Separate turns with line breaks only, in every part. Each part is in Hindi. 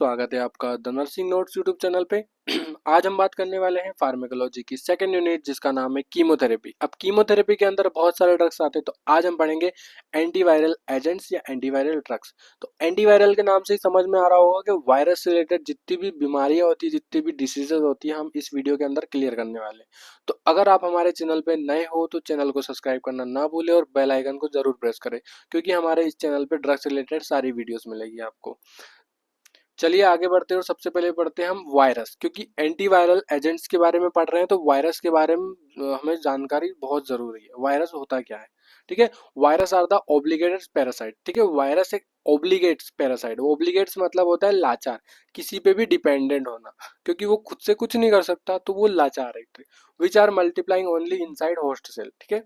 स्वागत है आपका the nursing notes YouTube channel पे। आज हम बात करने वाले हैं फार्मेकोलॉजी की सेकंड यूनिट जिसका नाम है कीमोथेरेपी। अब कीमोथेरेपी के अंदर बहुत सारे ड्रग्स आते हैं, तो आज हम पढ़ेंगे एंटीवायरल एजेंट्स या एंटीवायरल ड्रग्स। तो एंटीवायरल के नाम से ही समझ में आ रहा होगा कि वायरस से रिलेटेड जितनी भी बीमारियां होती है, जितनी भी डिसीजेज होती है, हम इस वीडियो के अंदर क्लियर करने वाले हैं। तो अगर आप हमारे चैनल पे नए हो तो चैनल को सब्सक्राइब करना ना भूलें और बेल आइकन को जरूर प्रेस करें, क्योंकि हमारे इस चैनल पे ड्रग्स रिलेटेड सारी वीडियोस मिलेगी आपको। चलिए आगे बढ़ते हैं और सबसे पहले पढ़ते हैं हम वायरस, क्योंकि एंटीवायरल एजेंट्स के बारे में पढ़ रहे हैं तो वायरस के बारे में हमें जानकारी बहुत जरूरी है। वायरस होता क्या है? ठीक है, वायरस आर द ओब्लिगेटेड पैरासाइट। ठीक है, वायरस एक ओब्लिगेट्स पैरासाइट। ओब्लिगेट्स मतलब होता है लाचार, किसी पे भी डिपेंडेंट होना, क्योंकि वो खुद से कुछ नहीं कर सकता तो वो लाचार है। Which are multiplying only inside host cell. ठीक है,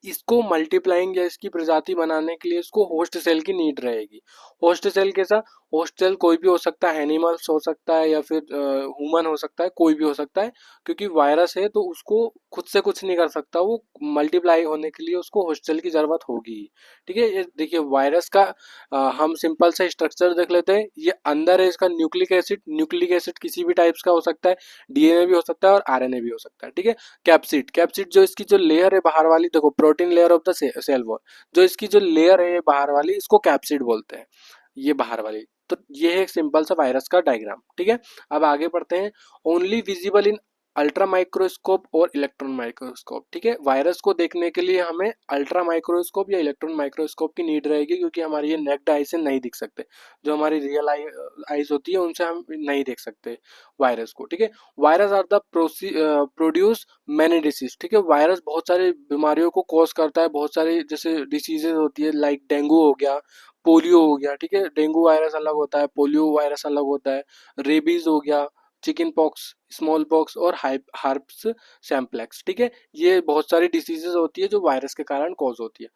इसको मल्टीप्लाइंग या इसकी प्रजाति बनाने के लिए इसको होस्ट सेल की नीड रहेगी। होस्ट सेल कैसा? होस्ट सेल कोई भी हो सकता है, एनिमल्स हो सकता है या फिर ह्यूमन हो सकता है, कोई भी हो सकता है। क्योंकि वायरस है तो उसको खुद से कुछ नहीं कर सकता, वो मल्टीप्लाई होने के लिए उसको होस्ट सेल की जरूरत होगी। ठीक है, ये देखिए वायरस का हम सिंपल सा स्ट्रक्चर देख लेते हैं। ये अंदर है इसका न्यूक्लिक एसिड। न्यूक्लिक एसिड किसी भी टाइप्स का हो सकता है, डीएनए भी हो सकता है और आरएनए भी हो सकता है। ठीक है, कैप्सिड। कैप्सिड जो इसकी जो लेयर है बाहर वाली, देखो protein layer of the cell wall, जो इसकी जो लेयर है बाहर वाली, इसको कैप्सिड बोलते हैं, ये बाहर वाली। तो ये है एक सिंपल सा वायरस का डायग्राम। ठीक है, अब आगे बढ़ते हैं। Only visible in ultra microscope और इलेक्ट्रॉन माइक्रोस्कोप। ठीक है, वायरस को देखने के लिए हमें अल्ट्रा माइक्रोस्कोप या इलेक्ट्रॉन माइक्रोस्कोप की नीड रहेगी, क्योंकि हमारी ये नेक्ड आई से नहीं दिख सकते। जो हमारी रियल आईज होती है उनसे हम नहीं देख सकते वायरस को। ठीक है, virus are the produce many disease. ठीक है, वायरस बहुत सारी बीमारियों को कॉज करता है, बहुत सारी जैसे डिसीजेज होती है, लाइक डेंगू हो गया, पोलियो हो गया। ठीक है, डेंगू वायरस अलग होता है, पोलियो वायरस अलग होता है, रेबीज हो गया, चिकन पॉक्स, स्मॉल पॉक्स और हार्प्स सैम्प्लेक्स। ठीक है, ये बहुत सारी डिसीजेज होती है जो वायरस के कारण कॉज होती है।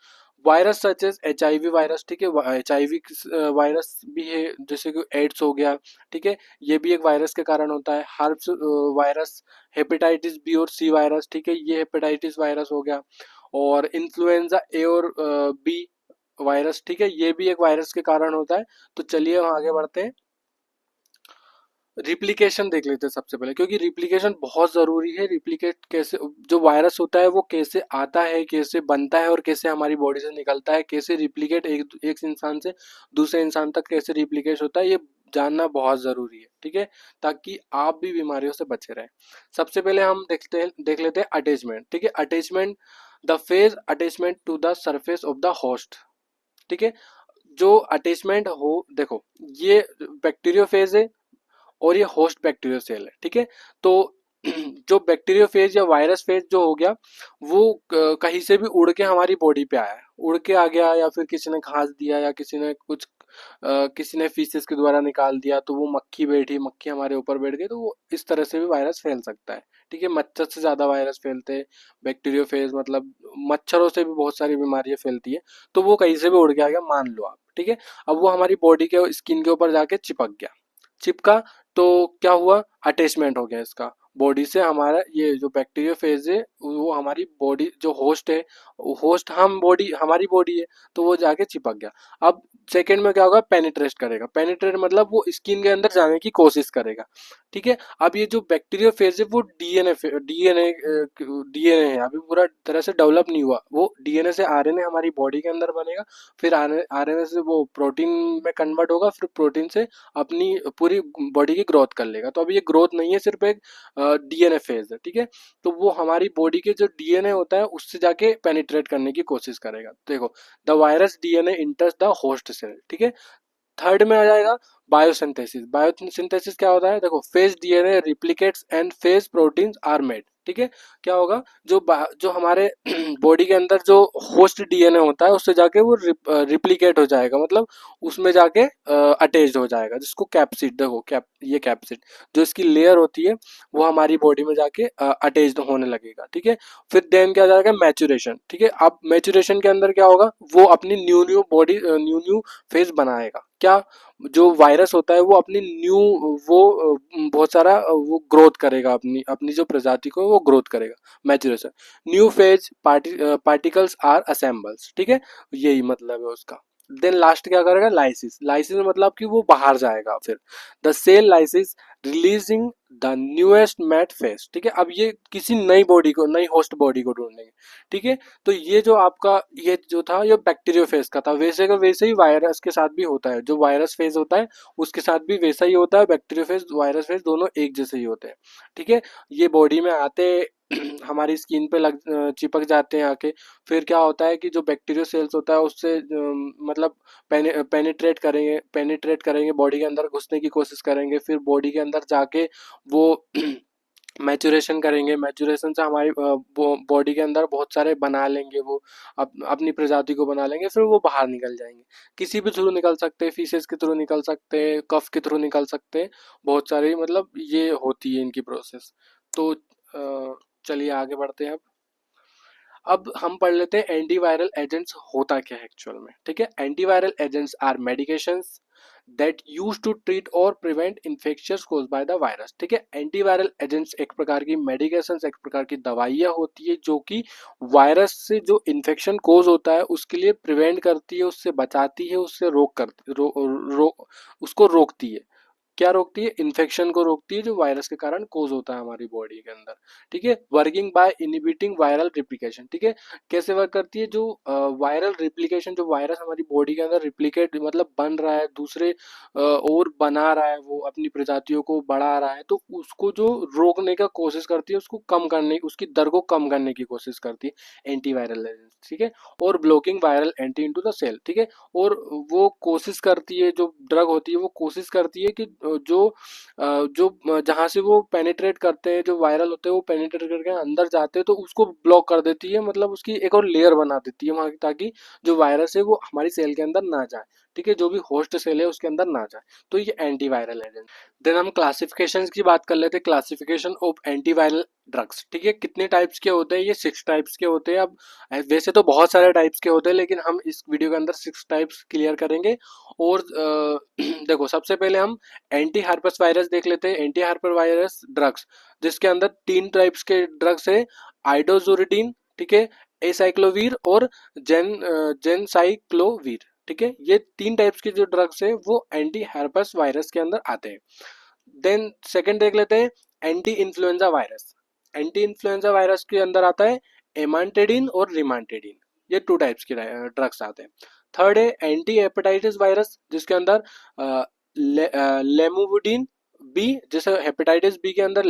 Virus such as HIV virus. ठीक है, HIV वायरस भी है, जैसे कि एड्स हो गया। ठीक है, ये भी एक वायरस के कारण होता है। हार्प्स वायरस, हेपेटाइटिस बी और सी वायरस। ठीक है, ये हेपेटाइटिस वायरस हो गया। और इन्फ्लुएंजा ए और बी वायरस। ठीक है, ये भी एक वायरस के कारण होता है। तो चलिए हम आगे बढ़ते हैं। रिप्लिकेशन देख लेते हैं सबसे पहले, क्योंकि रिप्लिकेशन बहुत ज़रूरी है। रिप्लिकेट कैसे, जो वायरस होता है वो कैसे आता है, कैसे बनता है और कैसे हमारी बॉडी से निकलता है, कैसे रिप्लिकेट एक इंसान से दूसरे इंसान तक कैसे रिप्लिकेट होता है, ये जानना बहुत ज़रूरी है। ठीक है, ताकि आप भी बीमारियों से बचे रहें। सबसे पहले हम देख लेते हैं अटैचमेंट। ठीक है, attachment, the phage attachment to the surface of the host. ठीक है, जो अटैचमेंट हो, देखो ये बैक्टीरियोफेज है और ये होस्ट बैक्टीरियल सेल है। ठीक है, तो जो बैक्टीरियो फेज या वायरस फेज जो हो गया, वो कहीं से भी उड़ के हमारी बॉडी पे आया है, उड़ के आ गया, या फिर किसी ने घास दिया, या किसी ने कुछ किसी ने फीसेस के द्वारा निकाल दिया, तो वो मक्खी बैठी, मक्खी हमारे ऊपर बैठ गई, तो वो इस तरह से भी वायरस फैल सकता है। ठीक है, मच्छर से ज्यादा वायरस फैलते हैं। बैक्टीरियो फेज मतलब मच्छरों से भी बहुत सारी बीमारियां फैलती है। तो वो कहीं से भी उड़ के आ गया, मान लो आप। ठीक है, अब वो हमारी बॉडी के स्किन के ऊपर जाके चिपक गया, चिपका, तो क्या हुआ? अटैचमेंट हो गया इसका बॉडी से। हमारा ये जो बैक्टीरिया फेज है, वो हमारी बॉडी जो होस्ट है, होस्ट हम बॉडी, हमारी बॉडी है, तो वो जाके चिपक गया। अब सेकेंड में क्या होगा? पेनिट्रेट करेगा। पेनिट्रेट मतलब वो स्किन के अंदर जाने की कोशिश करेगा। ठीक है, अब ये जो बैक्टीरिया फेज है वो डीएनए डीएनए डीएनए है, अभी पूरा तरह से डेवलप नहीं हुआ। वो डीएनए से आरएनए हमारी बॉडी के अंदर बनेगा, फिर आरएनए से वो प्रोटीन में कन्वर्ट होगा, फिर प्रोटीन से अपनी पूरी बॉडी की ग्रोथ कर लेगा। तो अभी ये ग्रोथ नहीं है, सिर्फ एक डीएनए फेज है। ठीक है, तो वो हमारी बॉडी के जो डीएनए होता है उससे जाके पेनिट्रेट करने की कोशिश करेगा। देखो, the virus DNA enters the host cell. ठीक है, थर्ड में आ जाएगा बायोसिंथेसिस। बायोसिंथेसिस क्या होता है? देखो, phage DNA replicates and phage proteins are made. ठीक है, क्या होगा? जो हमारे बॉडी के अंदर जो होस्ट डीएनए होता है उससे जाके वो रिप्लिकेट हो जाएगा, मतलब उसमें जाके अटैच्ड हो जाएगा, जिसको कैप्सिड, देखो ये कैप्सिड जो इसकी लेयर होती है वो हमारी बॉडी में जाके अटैच्ड होने लगेगा। ठीक है, फिर देन क्या जाएगा? मैचुरेशन। ठीक है, अब मैचुरेशन के अंदर क्या होगा? वो अपनी new new body new new phase बनाएगा। क्या? जो वायरस होता है वो अपनी न्यू, वो बहुत सारा वो ग्रोथ करेगा, अपनी अपनी जो प्रजाति को वो ग्रोथ करेगा। Maturation, new phage particles are assembles. ठीक है, यही मतलब है उसका। देन लास्ट क्या करेगा, लाइसिस। लाइसिस मतलब कि वो बाहर जाएगा। फिर the cell lysis releasing the newest mat face, ठीक है। अब ये किसी नई बॉडी को, नई होस्ट बॉडी को ढूंढेंगे, ठीक है। तो ये जो आपका ये जो था ये बैक्टीरियो फेज का था, वैसे का वैसे ही वायरस के साथ भी होता है। जो वायरस फेज होता है उसके साथ भी वैसा ही होता है। बैक्टीरियो फेज, वायरस फेज दोनों एक जैसे ही होते हैं, ठीक है। ये बॉडी में आते हमारी स्किन पे लग चिपक जाते हैं आके। फिर क्या होता है कि जो बैक्टीरियो सेल्स होता है उससे मतलब पेनिट्रेट करेंगे बॉडी के अंदर, घुसने की कोशिश करेंगे। फिर बॉडी के अंदर जाके वो मैचुरेशन करेंगे। मैचुरेशन से हमारी बॉडी के अंदर बहुत सारे बना लेंगे वो, अपनी प्रजाति को बना लेंगे। फिर वो बाहर निकल जाएंगे, किसी भी थ्रू निकल सकते हैं, फीसेस के थ्रू निकल सकते हैं, कफ के थ्रू निकल सकते हैं, बहुत सारी मतलब ये होती है इनकी प्रोसेस। तो चलिए आगे बढ़ते हैं। अब हम पढ़ लेते हैं एंटीवायरल एजेंट्स होता क्या है एक्चुअल में, ठीक है। Antiviral agents are medications that use to treat और prevent infections caused by the virus, ठीक है। एंटीवायरल एजेंट्स एक प्रकार की मेडिकेशंस, एक प्रकार की दवाइयाँ होती है जो कि वायरस से जो इन्फेक्शन कोज होता है उसके लिए प्रिवेंट करती है, उससे बचाती है, उससे उसको रोकती है। क्या रोकती है, इन्फेक्शन को रोकती है जो वायरस के कारण कोज होता है हमारी बॉडी के अंदर, ठीक है। Working bye inhibiting viral replication, ठीक है। कैसे वर्क करती है, जो वायरल रिप्लिकेशन, जो वायरस हमारी बॉडी के अंदर रिप्लिकेट मतलब बन रहा है, दूसरे और बना रहा है, वो अपनी प्रजातियों को बढ़ा रहा है, तो उसको जो रोकने का कोशिश करती है, उसको कम करने, उसकी दर को कम करने की कोशिश करती है एंटीवायरल एजेंट, ठीक है। और blocking viral entry into the cell, ठीक है। और वो कोशिश करती है, जो ड्रग होती है वो कोशिश करती है कि जो जहाँ से वो पेनिट्रेट करते हैं, जो वायरल होते हैं वो पेनिट्रेट करके अंदर जाते हैं, तो उसको ब्लॉक कर देती है, मतलब उसकी एक और लेयर बना देती है वहाँ, ताकि जो वायरस है वो हमारी सेल के अंदर ना जाए, ठीक है। जो भी होस्ट सेल है उसके अंदर ना जाए, तो ये एंटीवायरल एजेंट। देन हम क्लासिफिकेशन की बात कर लेते हैं, क्लासिफिकेशन ऑफ एंटीवायरल ड्रग्स, ठीक है। कितने टाइप्स के होते हैं, ये 6 टाइप्स के होते हैं। अब वैसे तो बहुत सारे टाइप्स के होते हैं, लेकिन हम इस वीडियो के अंदर 6 टाइप्स क्लियर करेंगे। और देखो सबसे पहले हम एंटी हार्पस वायरस देख लेते हैं। एंटी हार्पर वायरस ड्रग्स, जिसके अंदर 3 टाइप्स के ड्रग्स है, आइडोजुरिडीन, ठीक है, एसाइक्लोवीर और जेनसाइक्लोवीर, ठीक है। ये 3 टाइप्स के जो ड्रग्स है वो एंटी हार्पस वायरस के अंदर आते हैं। देन सेकंड देख लेते हैं anti influenza virus. Anti influenza virus के अंदर आता है एमांटेडिन और रिमांटेडिन, ये 2 टाइप्स के ड्रग्स आते हैं। थर्ड है एंटी हेपेटाइटिस वायरस, जिसके अंदर लेमुविडिन बी, जैसे हेपेटाइटिस बी के अंदर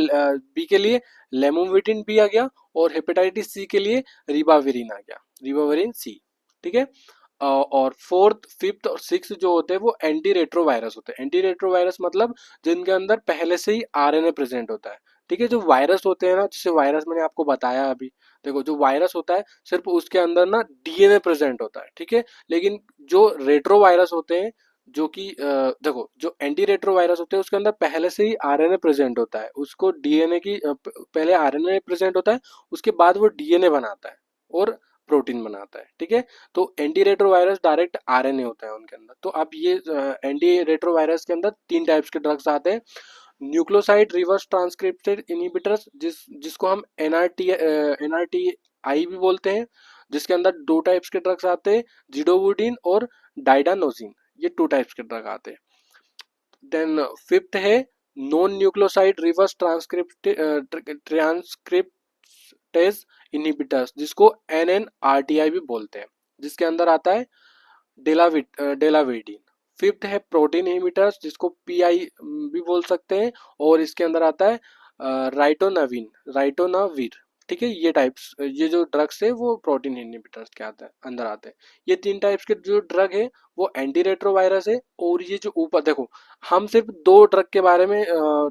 बी के लिए लेमुविडिन बी आ गया, और हेपेटाइटिस सी के लिए रिबाविरिन आ गया, रिबाविरिन सी, ठीक है। और फोर्थ, फिफ्थ और सिक्स जो होते हैं वो एंटी रेट्रो वायरस होते हैं। एंटी रेट्रो वायरस मतलब जिनके अंदर पहले से ही आरएनए प्रेजेंट होता है, ठीक है। जो वायरस होते हैं ना, जैसे वायरस मैंने आपको बताया अभी, देखो जो वायरस होता है सिर्फ उसके अंदर ना डीएनए प्रेजेंट होता है, ठीक है। लेकिन जो रेट्रो वायरस होते हैं, जो कि देखो जो एंटी रेट्रो वायरस होते हैं उसके अंदर पहले से ही आरएनए प्रेजेंट होता है, उसको डीएनए की पहले आरएनए प्रेजेंट होता है, उसके बाद वो डीएनए बनाता है और प्रोटीन बनाता है, ठीक है। तो anti retro virus direct RNA होता है उनके अंदर। तो अब ये एंटी रेट्रो वायरस के अंदर 3 टाइप्स के ड्रग्स आते हैं। न्यूक्लियोसाइड रिवर्स ट्रांसक्रिप्टेड इनहिबिटर्स, जिसको हम एनआरटीआई भी बोलते हैं, जिसके अंदर 2 टाइप्स के ड्रग्स आते हैं, जिडोवुडिन और डाइडानोसिन, ये 2 टाइप्स के ड्रग आते हैं। देन फिफ्थ है non nucleoside reverse transcriptase inhibitors, जिसको एनएनआरटीआई भी बोलते हैं, जिसके अंदर आता है डेलाविडिन। फिफ्थ है प्रोटीन इनहिबिटर्स, जिसको पीआई भी बोल सकते हैं, और इसके अंदर आता है राइटोनावीर, ठीक है। ये टाइप्स, ये जो ड्रग्स है वो प्रोटीन इनहिबिटर्स के अंदर आते हैं। ये 3 टाइप्स के जो ड्रग है वो एंटी रेट्रोवायरस है। और ये जो ऊपर देखो, हम सिर्फ 2 ड्रग के बारे में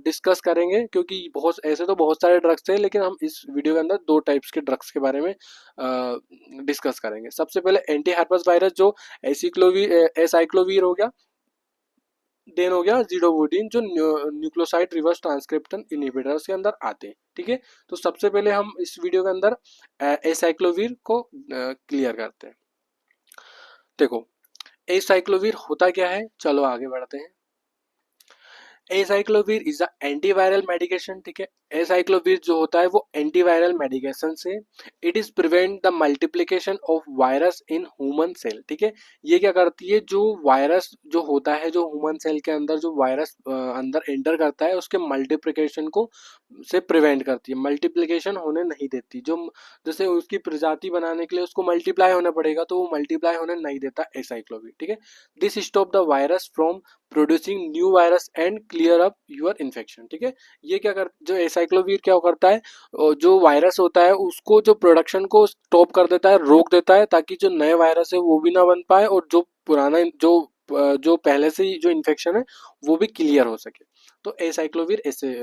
डिस्कस करेंगे, क्योंकि बहुत ऐसे तो बहुत सारे ड्रग्स हैं, लेकिन हम इस वीडियो के अंदर 2 टाइप्स के ड्रग्स के बारे में डिस्कस करेंगे। सबसे पहले एंटी हार्पस वायरस, जो एसाइक्लोवीर हो गया। देन हो गया जिडोवुडिन, जो न्यूक्लियोसाइड रिवर्स ट्रांसक्रिप्शन इनहिबिटर्स के अंदर आते हैं, ठीक है। तो सबसे पहले हम इस वीडियो के अंदर एसाइक्लोवीर को क्लियर करते हैं। देखो एसाइक्लोवीर होता क्या है, चलो आगे बढ़ते हैं। Acyclovir is a antiviral medication, ठीक है। एसाइक्लोवीर जो होता है वो एंटीवायरल मेडिकेशन से it is prevent the multiplication of virus in human cell, ठीक है। ये क्या करती है, जो वायरस जो होता है, जो ह्यूमन सेल के अंदर जो वायरस अंदर एंटर करता है उसके मल्टीप्लिकेशन को से प्रिवेंट करती है, मल्टीप्लिकेशन होने नहीं देती। जो जैसे उसकी प्रजाति बनाने के लिए उसको मल्टीप्लाई होना पड़ेगा तो वो मल्टीप्लाई होने नहीं देता एसाइक्लोवीर, ठीक है। This stop the virus from producing new virus and clear up your infection, ठीक है। ये क्या कर जो एसाइक्लोवीर क्या करता है, जो वायरस होता है उसको जो प्रोडक्शन को स्टॉप कर देता है, रोक देता है, ताकि जो नए वायरस है वो भी ना बन पाए और जो पुराना जो पहले से ही जो इन्फेक्शन है वो भी क्लियर हो सके। तो एसाइक्लोवीर ऐसे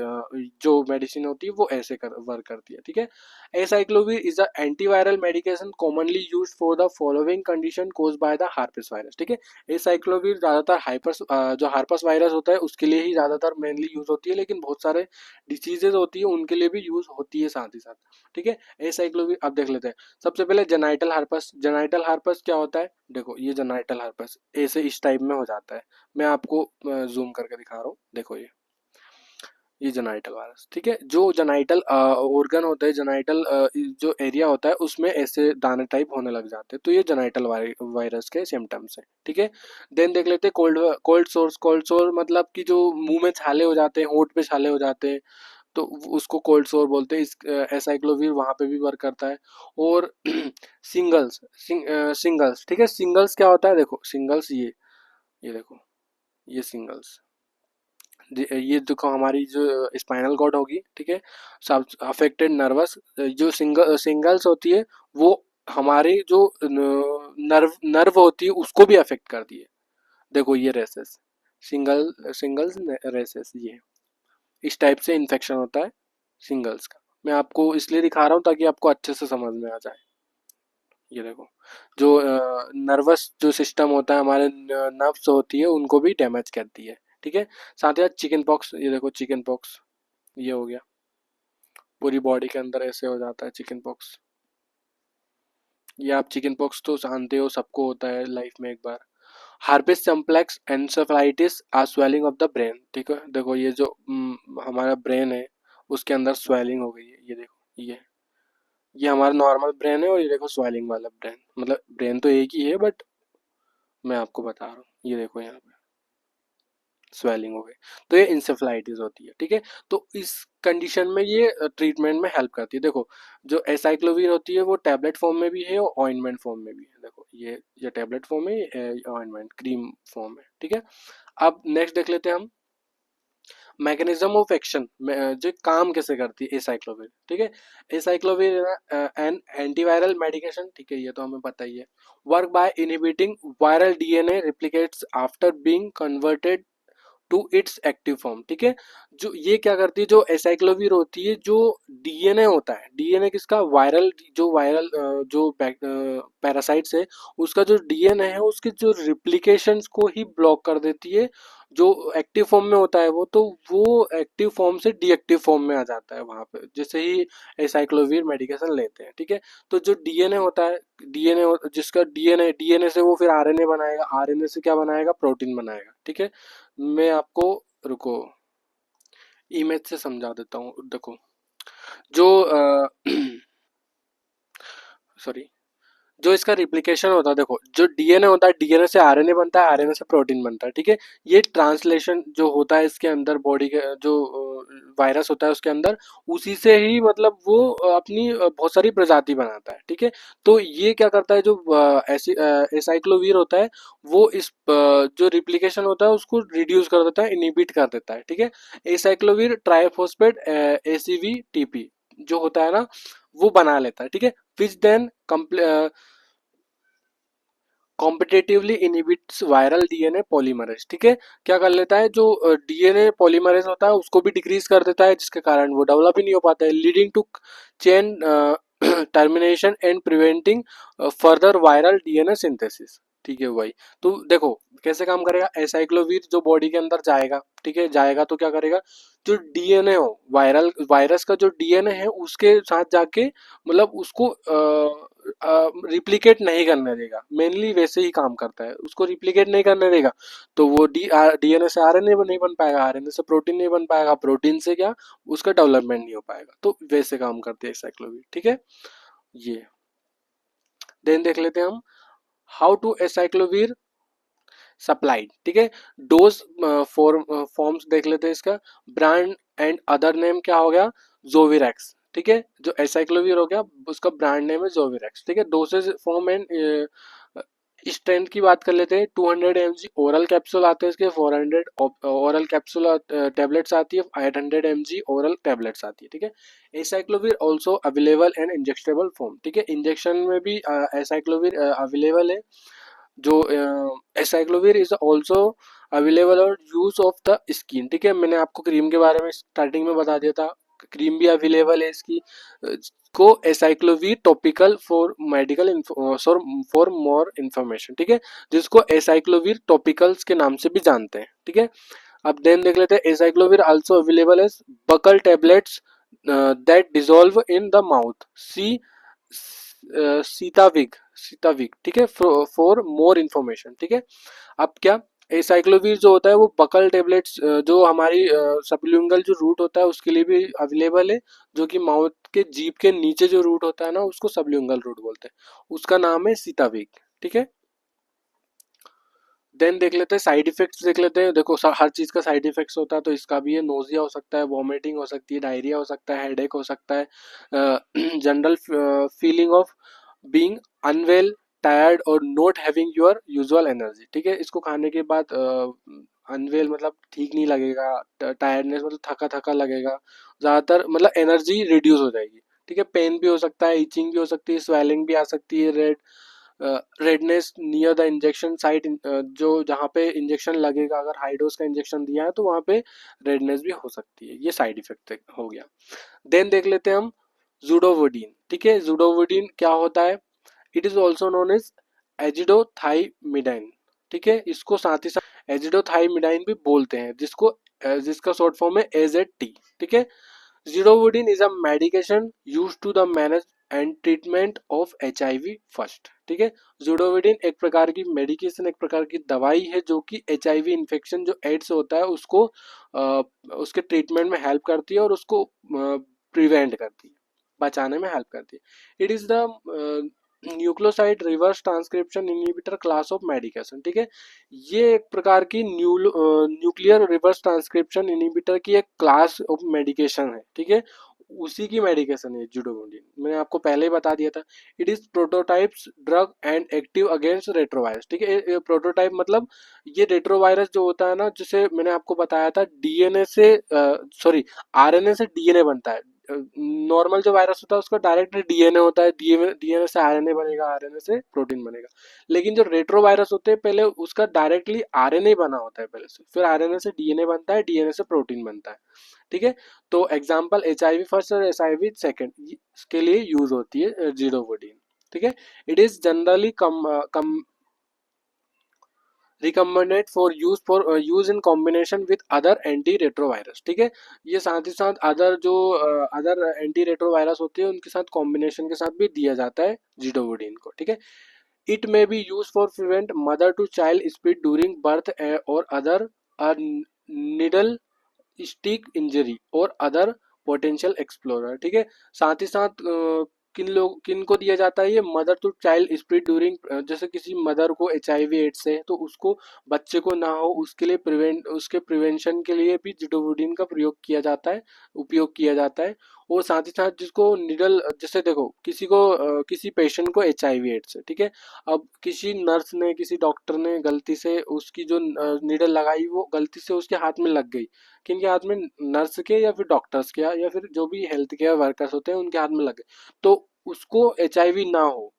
जो मेडिसिन होती है वो ऐसे वर्क करती है, ठीक है। Acyclovir is a antiviral medication commonly used for the following condition caused by the herpes virus, ठीक है। एसाइक्लोवीर ज्यादातर जो हार्पस वायरस होता है उसके लिए ही ज्यादातर मेनली यूज होती है, लेकिन बहुत सारे डिसीजेज होती है उनके लिए भी यूज होती है साथ ही साथ, ठीक है। एसाइक्लोवीर अब देख लेते हैं। सबसे पहले जेनाइटल हार्पस। जेनाइटल हार्पस क्या होता है, देखो ये जेनाइटल हार्पस ऐसे इस टाइप में हो जाता है। मैं आपको जूम करके दिखा रहा हूँ, देखो ये जेनाइटल वायरस, ठीक है। जो जेनाइटल ऑर्गन होता है, जेनाइटल जो एरिया होता है उसमें ऐसे दाने टाइप होने लग जाते हैं, तो ये जेनाइटल वायरस के सिम्टम्स हैं, ठीक है। देन देख लेते हैं कोल्ड कोल्ड सोर्स। कोल्ड सोर मतलब कि जो मुंह में छाले हो जाते हैं, होंठ पे छाले हो जाते हैं, तो उसको कोल्ड सोर बोलते हैं। इस एसाइक्लोवीर वहां पे भी वर्क करता है। और सिंगल्स, ठीक है। सिंगल्स क्या होता है, देखो सिंगल्स ये देखो ये सिंगल्स, ये देखो हमारी जो स्पाइनल कॉर्ड होगी, ठीक है, सब अफेक्टेड नर्वस, जो सिंगल्स होती है वो हमारी जो नर्व नर्व होती है उसको भी अफेक्ट करती है। देखो ये रेसेस, सिंगल्स रेसेस, ये इस टाइप से इन्फेक्शन होता है सिंगल्स का। मैं आपको इसलिए दिखा रहा हूँ ताकि आपको अच्छे से समझ में आ जाए। ये देखो जो नर्वस जो सिस्टम होता है, हमारे नर्व्स होती है उनको भी डैमेज करती है, ठीक है। साथ ही साथ चिकन पॉक्स, ये देखो चिकन पॉक्स, ये हो गया, पूरी बॉडी के अंदर ऐसे हो जाता है चिकन पॉक्स। ये आप चिकन पॉक्स तो जानते हो, सबको होता है लाइफ में एक बार। Herpes simplex encephalitis or swelling of the brain, ठीक है। देखो ये जो हमारा ब्रेन है उसके अंदर स्वेलिंग हो गई है, ये देखो ये हमारा नॉर्मल ब्रेन है और ये देखो स्वेलिंग वाला ब्रेन, मतलब ब्रेन तो एक ही है बट मैं आपको बता रहा हूँ, ये देखो यहाँ पे स्वेलिंग हो गई, तो ये इंसेफ्लाइटिस होती है, ठीक है। तो इस कंडीशन में ये ट्रीटमेंट में हेल्प करती है। देखो जो एसाइक्लोवीर होती है वो टैबलेट फॉर्म में भी है और ऑइंटमेंट फॉर्म में भी है। देखो ये टैबलेट फॉर्म है, ऑइंटमेंट क्रीम फॉर्म है, ठीक है। अब नेक्स्ट देख लेते हैं हम मैकेनिज्म ऑफ एक्शन, जो काम कैसे करती है एसाइक्लोविर, ठीक है। एसाइक्लोविर एन एंटीवायरल मेडिकेशन, ठीक है, ये तो हमें पता ही है। Work by inhibiting viral DNA replicates after being converted to its active form, ठीक है। जो ये क्या करती है, जो एसाइक्लोविर होती है, जो डीएनए होता है, डीएनए किसका, वायरल जो पैरासाइट्स है उसका जो डीएनए है उसके जो रिप्लिकेशंस को ही ब्लॉक कर देती है। जो एक्टिव फॉर्म में होता है वो, तो वो एक्टिव फॉर्म से डीएक्टिव फॉर्म में आ जाता है वहां पे, जैसे ही एसाइक्लोविर मेडिकेशन लेते हैं, ठीक है। तो जो डीएनए होता है, डीएनए जिसका डीएनए से वो फिर आरएनए बनाएगा, आरएनए से क्या बनाएगा, प्रोटीन बनाएगा, ठीक है। मैं आपको रुको इमेज से समझा देता हूँ, देखो जो सॉरी जो इसका रिप्लिकेशन होता है, देखो जो डीएनए होता है, डीएनए से आरएनए बनता है, आरएनए से प्रोटीन बनता है, ठीक है। ये ट्रांसलेशन जो होता है इसके अंदर, बॉडी के जो वायरस होता है उसके अंदर, उसी से ही मतलब वो अपनी बहुत सारी प्रजाति बनाता है, ठीक है। तो ये क्या करता है, जो एसाइक्लोवीर होता है वो इस जो रिप्लिकेशन होता है उसको रिड्यूस कर देता है, इनिबिट कर देता है, ठीक है। एसाइक्लोवीर ट्राइफॉस्फेट एसीवी टीपी जो होता है ना वो बना लेता है, ठीक है। Which then competitively inhibits viral DNA polymerase, ठीक है। क्या कर लेता है, जो डीएनए पॉलीमरेज होता है उसको भी डिक्रीज कर देता है, जिसके कारण वो डेवलप ही नहीं हो पाता है, leading to chain termination and preventing further viral DNA synthesis, ठीक है भाई। तो देखो कैसे काम करेगा, एसाइक्लोवीर जो बॉडी के अंदर जाएगा, ठीक है, जाएगा तो क्या करेगा, जो डीएनए हो वायरस का जो डीएनए है उसके साथ जाके मतलब उसको रिप्लिकेट नहीं करने देगा, मेनली वैसे ही काम करता है, उसको रिप्लिकेट नहीं करने देगा। तो वो डीएनए से आरएनए नहीं बन पाएगा, आरएनए से प्रोटीन नहीं बन पाएगा, प्रोटीन से क्या उसका डेवलपमेंट नहीं हो पाएगा। तो वैसे काम करती है एसाइक्लोविर, ठीक है। ये देन देख लेते हैं हम, हाउ टू एसाइक्लोविर सप्लाइड, ठीक है। डोज फॉर्म्स देख लेते हैं इसका। ब्रांड एंड अदर नेम क्या हो गया, जोविरेक्स, ठीक है। जो एसाइक्लोविर हो गया उसका ब्रांड नेम है जोविरेक्स, ठीक है। डोसेज फॉर्म एंड स्ट्रेंथ की बात कर लेते हैं। 200 mg ओरल कैप्सूल आते हैं इसके, 400 ओरल कैप्सूल टेबलेट्स आती है, 800 mg ओरल टेबलेट्स आती है, ठीक है। Acyclovir also available and injectable form, ठीक है। इंजेक्शन में भी एसाइक्लोविर अवेलेबल है। जो एसाइक्लोविर इज ऑल्सो अवेलेबल और यूज ऑफ द स्किन, ठीक है। मैंने आपको क्रीम के बारे में स्टार्टिंग में बता दिया था, क्रीम भी अवेलेबल है इसकी। को acyclovir topical for medical for more information, ठीक है। जिसको एसाइक्लोविर टॉपिकल्स के नाम से भी जानते हैं, ठीक है। अब देन देख लेते हैं, acyclovir also available as buccal tablets that dissolve in the mouth, सी सीताविग, सीताविग, ठीक है, फॉर मोर इन्फॉर्मेशन, ठीक है। अब क्या एसाइक्लोविर जो होता है वो बकल टेबलेट्स जो हमारी सबल्यूंगल जो रूट होता है उसके लिए भी अवेलेबल है। जो कि माउथ के जीभ के नीचे जो रूट होता है ना उसको सबल्यूंगल रूट बोलते हैं, उसका नाम है सीताविग, ठीक है। देन देख लेते हैं साइड इफेक्ट्स देख लेते हैं। देखो हर चीज का साइड इफेक्ट्स होता है, तो इसका भी है, नोजिया हो सकता है, वॉमिटिंग हो सकती है, डायरिया हो सकता है, हेडेक हो सकता है, general feeling of being unwell, tired और not having your usual energy, ठीक है। इसको खाने के बाद अनवेल मतलब ठीक नहीं लगेगा, टायर्डनेस मतलब थका थका लगेगा, ज़्यादातर मतलब एनर्जी रिड्यूस हो जाएगी, ठीक है। पेन भी हो सकता है, इचिंग भी हो सकती है, स्वेलिंग भी आ सकती है, redness near the injection site, जो जहाँ पे इंजेक्शन लगेगा, अगर हाई डोज का इंजेक्शन दिया है तो वहाँ पे रेडनेस भी हो सकती है, ये साइड इफेक्ट हो गया। देन देख लेते हैं हम जूडोवोडिन, ठीक है। जूडोवोडिन क्या होता है, it is also known as azidothymidine, ठीक है। इसको साथ ही साथ एजिडोथाइमिडाइन भी बोलते हैं, जिसका शॉर्ट फॉर्म है AZT, ठीक है। Zidovudine is a medication used to the manage and treatment of HIV first, ठीक है। जुडोविडिन एक प्रकार की मेडिकेशन, एक प्रकार की दवाई है जो कि HIV इन्फेक्शन जो एड्स होता है उसको उसके ट्रीटमेंट में हेल्प करती है और उसको प्रिवेंट करती है, बचाने में हेल्प करती है। It is the nucleoside reverse transcription inhibitor class of medication, ठीक है। ये एक प्रकार की न्यूक्लियर रिवर्स ट्रांसक्रिप्शन इनहिबिटर की एक क्लास ऑफ मेडिकेशन है, ठीक है। उसी की मेडिकेशन है जुडोमोडिन, मैंने आपको पहले ही बता दिया था। It is prototypes drug and active against retrovirus, ठीक है। प्रोटोटाइप मतलब ये रेट्रोवायरस जो होता है ना, जिसे मैंने आपको बताया था डीएनए से सॉरी आरएनए से डीएनए बनता है। नॉर्मल जो वायरस होता है उसका डायरेक्ट डीएनए होता है, डीएनए से आरएनए बनेगा, आरएनए से प्रोटीन बनेगा। लेकिन जो रेट्रो वायरस होते हैं पहले उसका डायरेक्टली आरएनए बना होता है पहले से, फिर आरएनए से डीएनए बनता है, डीएनए से प्रोटीन बनता है, ठीक है। तो एग्जांपल HIV फर्स्ट और HIV सेकंड के लिए यूज होती है जीडोवोडिन, ठीक है। It is generally come recommended for use in combination with other anti retrovirus, ठीक है। ये साथ ही साथ अदर जो अदर एंटी रेट्रोवायरस होते हैं उनके साथ कॉम्बिनेशन के साथ भी दिया जाता है जीडोवोडिन को, ठीक है। It may be use for prevent mother to child speed during birth और अदर निडल स्टिक इंजरी और अदर पोटेंशियल एक्सप्लोरर, ठीक है। साथ ही साथ किन को दिया जाता है ये, mother to child split during, जैसे किसी मदर को HIV एड्स है तो उसको बच्चे को ना हो उसके लिए उसके प्रिवेंशन के लिए भी जिडोवुडिन का प्रयोग किया जाता है, उपयोग किया जाता है। और साथ ही साथ जिसको निडल, जैसे देखो किसी को किसी पेशेंट को HIV एड्स है, ठीक है। अब किसी नर्स ने, किसी डॉक्टर ने गलती से उसकी जो निडल लगाई वो गलती से उसके हाथ में लग गई, किनके हाथ में, नर्स के या फिर डॉक्टर्स के या फिर जो भी हेल्थ केयर वर्कर्स होते हैं उनके हाथ में लगे, तो उसको HIV ना हो,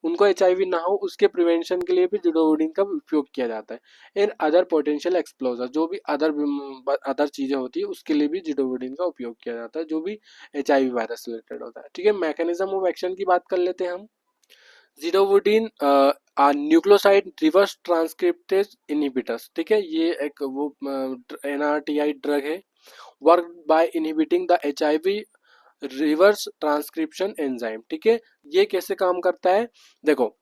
उनको HIV ना हो उसके प्रिवेंशन के लिए भी जिडोवुडिन का उपयोग किया जाता है। एंड अदर पोटेंशियल एक्सप्लोजर, जो भी अदर चीजें होती है उसके लिए भी जिडोवुडिन का उपयोग किया जाता है, जो भी HIV वायरस रिलेटेड होता है, ठीक है। मैकेनिज्म ऑफ एक्शन की बात कर लेते हैं हम। जीडोवुडिन न्यूक्लियोसाइड रिवर्स ट्रांसक्रिप्टेज इनहिबिटर्स, ठीक है। ये एक वो NRTI ड्रग है, work by inhibiting the HIV reverse transcription enzyme. ठीक है, ये कैसे काम करता है, देखो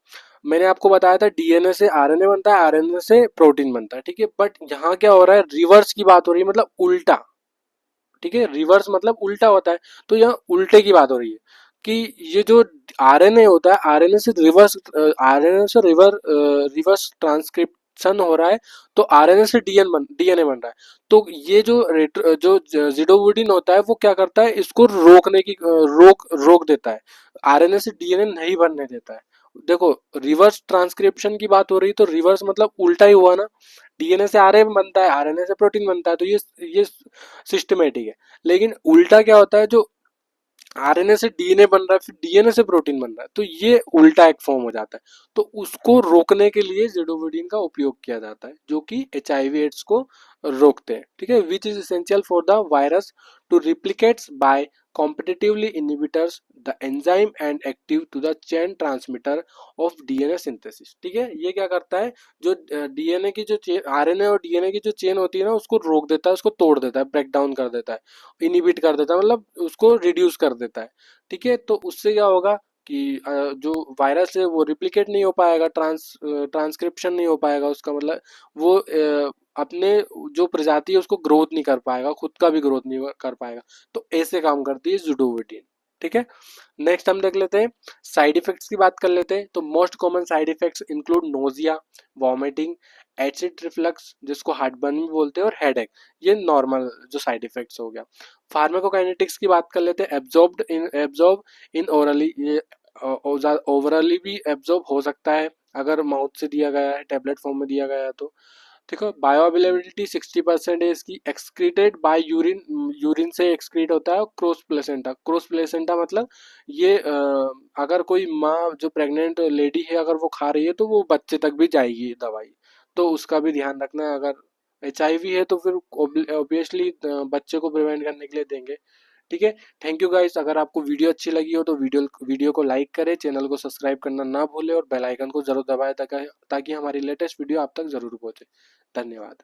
मैंने आपको बताया था डीएनए से आरएनए बनता है, आरएनए से प्रोटीन बनता है। ठीक है, बट यहाँ क्या हो रहा है, रिवर्स की बात हो रही है, मतलब उल्टा। ठीक है, रिवर्स मतलब उल्टा होता है, तो यहाँ उल्टे की बात हो रही है कि ये जो आरएनए होता है, आरएनए से रिवर्स, आरएनए से रिवर्स ट्रांसक्रिप्शन हो रहा है, तो आरएनए से डीएनए बन रहा है। तो ये जो जिडोवुडिन होता है वो क्या करता है, इसको रोकने की रोक रोक देता है, आरएनए से डीएनए नहीं बनने देता है। देखो, रिवर्स ट्रांसक्रिप्शन की बात हो रही, तो रिवर्स मतलब उल्टा ही हुआ ना, डीएनए से आरएनए बनता है, आरएनए से प्रोटीन बनता है, तो ये सिस्टमेटिक है। लेकिन उल्टा क्या होता है, जो आरएनए से डीएनए बन रहा है, फिर डीएनए से प्रोटीन बन रहा है, तो ये उल्टा एक फॉर्म हो जाता है। तो उसको रोकने के लिए जिडोविडिन का उपयोग किया जाता है, जो कि एचआईवी एड्स को रोकते हैं। ठीक है, which is essential for the virus to replicates by competitively inhibitors the enzyme and active to the chain transmitter of DNA synthesis. ठीक है, ये क्या करता है, जो डीएनए की जो चेन, आरएनए और डीएनए की जो चेन होती है ना, उसको रोक देता है, उसको तोड़ देता है, ब्रेक डाउन कर देता है, इनिबिट कर देता है, मतलब उसको रिड्यूस कर देता है। ठीक है, तो उससे क्या होगा कि जो वायरस है वो रिप्लिकेट नहीं हो पाएगा, ट्रांसक्रिप्शन नहीं हो पाएगा उसका, मतलब वो अपने जो प्रजाति है उसको ग्रोथ नहीं कर पाएगा, खुद का भी ग्रोथ नहीं कर पाएगा। तो ऐसे काम करती है जुडोविटिन। ठीक है, नेक्स्ट हम देख लेते हैं, साइड इफेक्ट्स की बात कर लेते हैं। तो most common side effects include nausea, vomiting, acid reflux जिसको हार्टबर्न भी बोलते हैं, और हेडेक। ये नॉर्मल जो साइड इफेक्ट्स हो गया। फार्माकोकाइनेटिक्स की बात कर लेते हैं, एब्जॉर्ब इन ओरली, ये ओवरली भी एब्जॉर्ब हो सकता है अगर माउथ से दिया गया है, टेबलेट फॉर्म में दिया गया है तो। देखो, बायो अवेलेबिलिटी 60% है इसकी। एक्सक्रीटेड बाय यूरिन, यूरिन से एक्सक्रीट होता है। क्रॉस प्लेसेंटा, क्रॉस प्लेसेंटा मतलब ये अगर कोई माँ जो प्रेग्नेंट लेडी है अगर वो खा रही है तो वो बच्चे तक भी जाएगी दवाई, तो उसका भी ध्यान रखना है। अगर एचआईवी है तो फिर ऑब्वियसली बच्चे को प्रिवेंट करने के लिए देंगे। ठीक है, थैंक यू गाइस। अगर आपको वीडियो अच्छी लगी हो तो वीडियो को लाइक करें, चैनल को सब्सक्राइब करना ना भूलें, और बेल आइकन को जरूर दबाएं ताकि हमारी लेटेस्ट वीडियो आप तक जरूर पहुंचे। धन्यवाद।